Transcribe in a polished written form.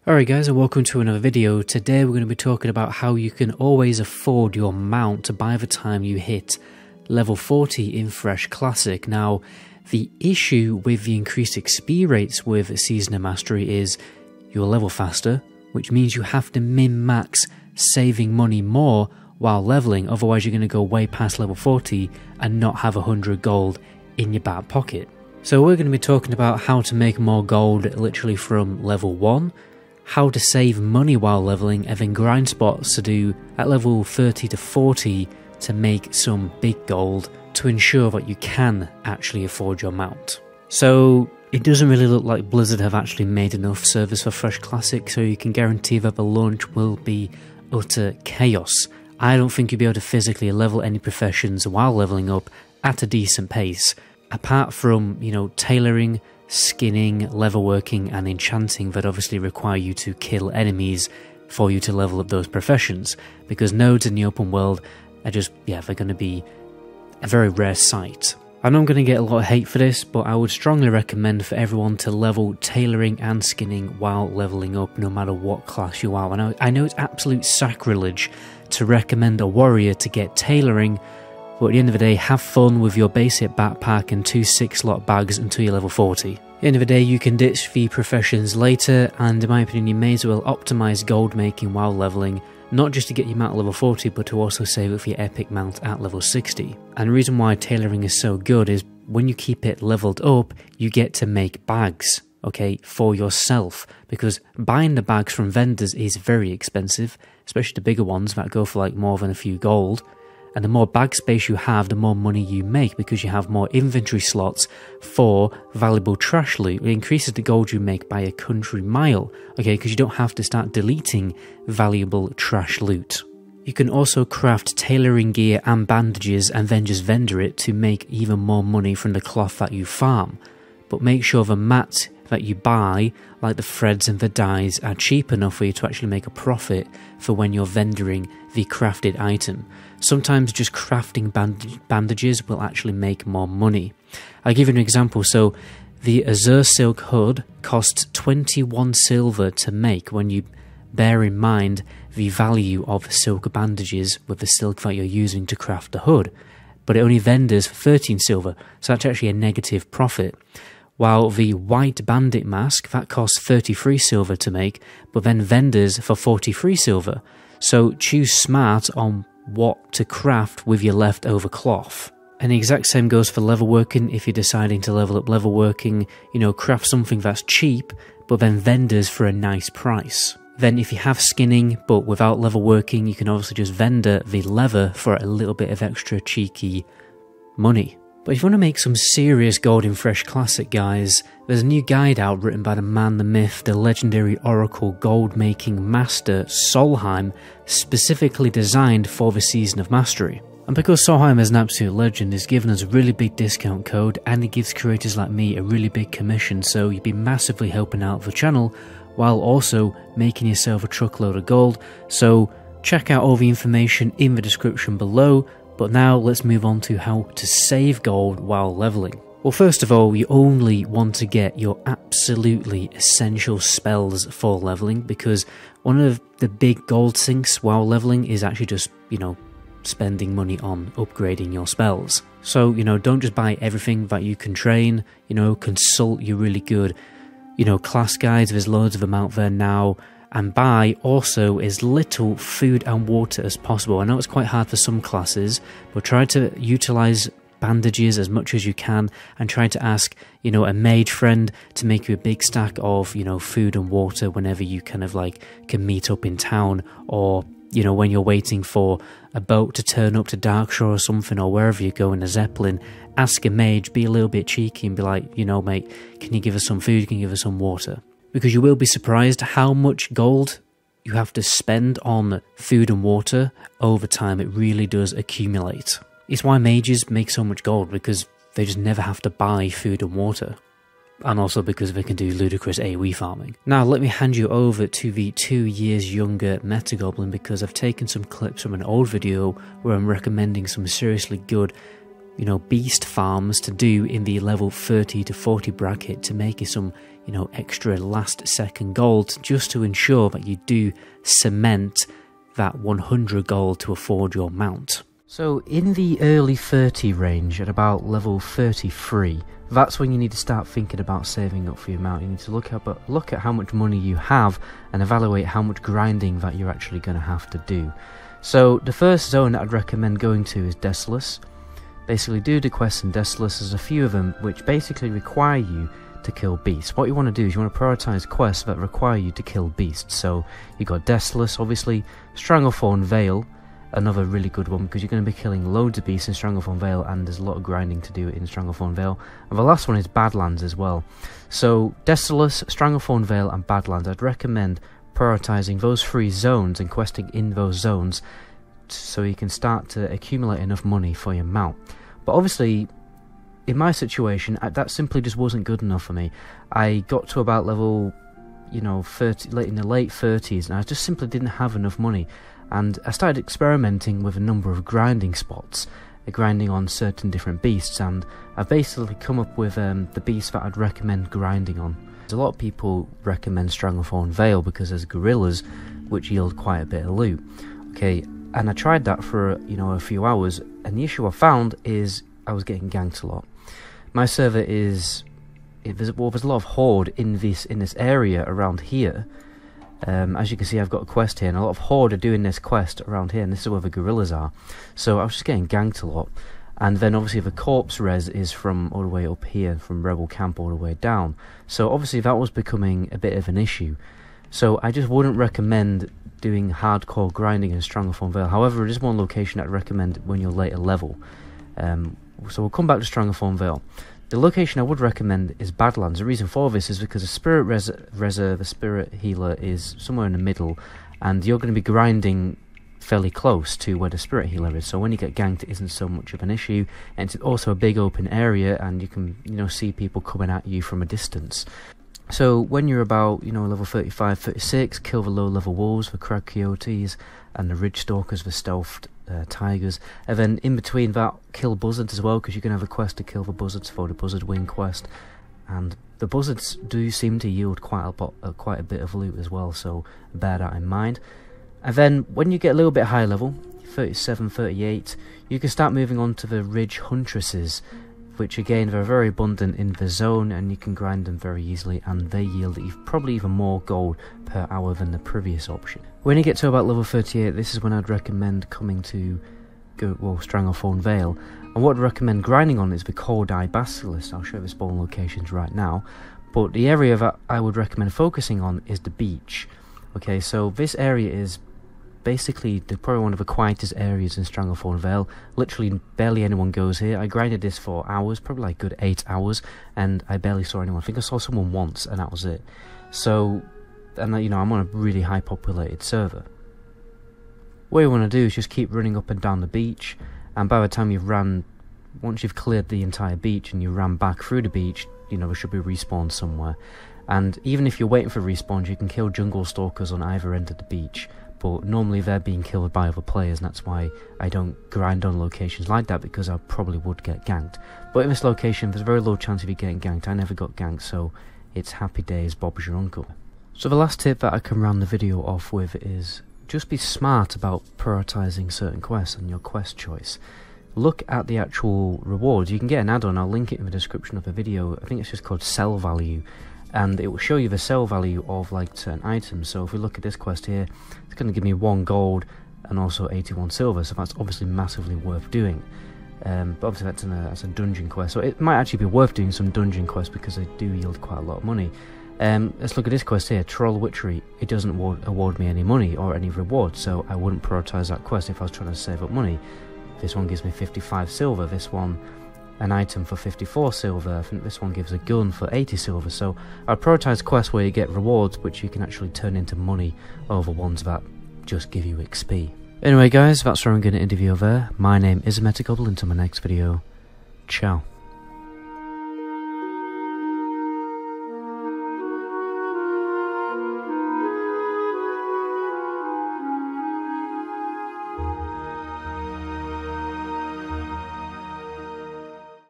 Alright guys, and welcome to another video. Today we're going to be talking about how you can always afford your mount by the time you hit level 40 in Fresh Classic. Now, the issue with the increased XP rates with Season of Mastery is you'll level faster, which means you have to min-max saving money more while leveling, otherwise you're going to go way past level 40 and not have 100 gold in your back pocket. So we're going to be talking about how to make more gold literally from level 1, how to save money while leveling, and then grind spots to do at level 30 to 40 to make some big gold to ensure that you can actually afford your mount. So it doesn't really look like Blizzard have actually made enough servers for Fresh Classic, so you can guarantee that the launch will be utter chaos. I don't think you'll be able to physically level any professions while leveling up at a decent pace, apart from, tailoring, skinning, leatherworking and enchanting that obviously require you to kill enemies for you to level up those professions, because nodes in the open world are just, they're going to be a very rare sight. I know I'm going to get a lot of hate for this, but I would strongly recommend for everyone to level tailoring and skinning while leveling up, no matter what class you are. And I know it's absolute sacrilege to recommend a warrior to get tailoring, but at the end of the day, have fun with your basic backpack and 2 6-slot bags until you're level 40. At the end of the day, you can ditch the professions later, and in my opinion, you may as well optimize gold making while leveling, not just to get your mount at level 40, but to also save it for your epic mount at level 60. And the reason why tailoring is so good is when you keep it leveled up, you get to make bags, okay, for yourself, because buying the bags from vendors is very expensive, especially the bigger ones that go for like more than a few gold. And the more bag space you have, the more money you make, because you have more inventory slots for valuable trash loot. It increases the gold you make by a country mile, okay, because you don't have to start deleting valuable trash loot. You can also craft tailoring gear and bandages and then just vendor it to make even more money from the cloth that you farm. But make sure the mats that you buy, like the threads and the dyes, are cheap enough for you to actually make a profit for when you're vendoring the crafted item. Sometimes just crafting bandages will actually make more money. I'll give you an example. So the Azure Silk Hood costs 21 silver to make when you bear in mind the value of silk bandages with the silk that you're using to craft the hood. But it only vendors for 13 silver, so that's actually a negative profit. While the White Bandit Mask, that costs 33 silver to make, but then vendors for 43 silver. So choose smart on what to craft with your leftover cloth. And the exact same goes for level working. If you're deciding to level up level working, craft something that's cheap, but then vendors for a nice price. Then if you have skinning, but without level working, you can obviously just vendor the leather for a little bit of extra cheeky money. But if you want to make some serious gold in Fresh Classic, guys, there's a new guide out written by the man, the myth, the legendary Oracle gold making master Solheim, specifically designed for the Season of Mastery. And because Solheim is an absolute legend, he's given us a really big discount code, and he gives creators like me a really big commission, so you'd be massively helping out the channel while also making yourself a truckload of gold. So check out all the information in the description below. But now let's move on to how to save gold while leveling. Well, first of all, you only want to get your absolutely essential spells for leveling, because one of the big gold sinks while leveling is actually just, spending money on upgrading your spells. So, don't just buy everything that you can train, consult your really good, class guides. There's loads of them out there now. And buy also as little food and water as possible. I know it's quite hard for some classes, but try to utilize bandages as much as you can, and try to ask, a mage friend to make you a big stack of, food and water whenever you kind of can meet up in town, or, when you're waiting for a boat to turn up to Darkshore or something, or wherever you go in a Zeppelin, ask a mage, be a little bit cheeky and be like, mate, can you give us some food, can you give us some water? Because you will be surprised how much gold you have to spend on food and water over time. It really does accumulate. It's why mages make so much gold, because they just never have to buy food and water. And also because they can do ludicrous AoE farming. Now let me hand you over to the 2 years younger MetaGoblin, because I've taken some clips from an old video where I'm recommending some seriously good beast farms to do in the level 30 to 40 bracket to make you some you know, extra last second gold just to ensure that you do cement that 100 gold to afford your mount. So in the early 30 range, at about level 33, that's when you need to start thinking about saving up for your mount. You need to look at how much money you have and evaluate how much grinding that you're actually going to have to do. So the first zone that I'd recommend going to is Desolus. Basically do the quests in Desolus. There's a few of them which basically require you to kill beasts. What you want to do is you want to prioritize quests that require you to kill beasts. So you got Desolus, obviously, Stranglethorn Vale, another really good one because you're going to be killing loads of beasts in Stranglethorn Vale, and there's a lot of grinding to do in Stranglethorn Vale. And the last one is Badlands as well. So Desolus, Stranglethorn Vale and Badlands, I'd recommend prioritizing those 3 zones and questing in those zones so you can start to accumulate enough money for your mount. But obviously, in my situation, that simply just wasn't good enough for me. I got to about level, you know, 30, in the late 30s, and I just simply didn't have enough money. And I started experimenting with a number of grinding spots, grinding on certain different beasts, and I've basically come up with the beasts that I'd recommend grinding on. A lot of people recommend Stranglethorn Vale because there's gorillas which yield quite a bit of loot. Okay, and I tried that for, you know, a few hours, and the issue I found is I was getting ganked a lot. My server is there's a lot of horde in this area around here. As you can see, I've got a quest here, and a lot of horde are doing this quest around here, and this is where the gorillas are. So I was just getting ganked a lot. And then obviously the corpse res is from all the way up here, from Rebel Camp all the way down. So obviously that was becoming a bit of an issue. So I just wouldn't recommend doing hardcore grinding in Stranglethorn Vale. However, it is one location I'd recommend when you're later level. So we'll come back to Stranglethorn Vale. The location I would recommend is Badlands. The reason for this is because the Spirit Reserve, the Spirit Healer, is somewhere in the middle, and you're going to be grinding fairly close to where the Spirit Healer is. So when you get ganked, it isn't so much of an issue, and it's also a big open area, and you can, you know, see people coming at you from a distance. So when you're about, you know, level 35, 36, kill the low-level wolves, the crag coyotes, and the ridge stalkers, the stealthed tigers, and then in between that, kill buzzards as well, because you're going to have a quest to kill the buzzards for the buzzard wing quest, and the buzzards do seem to yield quite a bit of loot as well, so bear that in mind. And then when you get a little bit higher level, 37, 38, you can start moving on to the ridge huntresses, which again, they're very abundant in the zone, and you can grind them very easily, and they yield probably even more gold per hour than the previous option. When you get to about level 38, this is when I'd recommend coming to Stranglethorn Vale, and what I'd recommend grinding on is the Cold Eye Basilisk. I'll show you the spawn locations right now, but the area that I would recommend focusing on is the beach. Okay, so this area is basically probably one of the quietest areas in Stranglethorn Vale. Literally barely anyone goes here. I grinded this for hours, probably like good 8 hours, and I barely saw anyone. I think I saw someone once, and that was it. So, and you know, I'm on a really high populated server. What you want to do is just keep running up and down the beach, and by the time once you've cleared the entire beach and you ran back through the beach, you know, there should be respawn somewhere. And even if you're waiting for respawns, you can kill jungle stalkers on either end of the beach, but normally they're being killed by other players, and that's why I don't grind on locations like that, because I probably would get ganked. But in this location, there's a very low chance of you getting ganked. I never got ganked, so it's happy days, Bob's your uncle. So the last tip that I can round the video off with is just be smart about prioritizing certain quests and your quest choice. Look at the actual rewards. You can get an add-on, I'll link it in the description of the video. I think it's just called Sell Value, and it will show you the sell value of like certain items. So if we look at this quest here, it's going to give me 1 gold and also 81 silver, so that's obviously massively worth doing. But obviously that's a dungeon quest, so it might actually be worth doing some dungeon quests because they do yield quite a lot of money. Let's look at this quest here, Troll Witchery. It doesn't award me any money or any reward, so I wouldn't prioritize that quest if I was trying to save up money. This one gives me 55 silver, this one an item for 54 silver, I think this one gives a gun for 80 silver, so I'd prioritize quests where you get rewards which you can actually turn into money over ones that just give you XP. Anyway guys, that's where I'm going to end the video there. My name is MetaGoblin. Until my next video, ciao.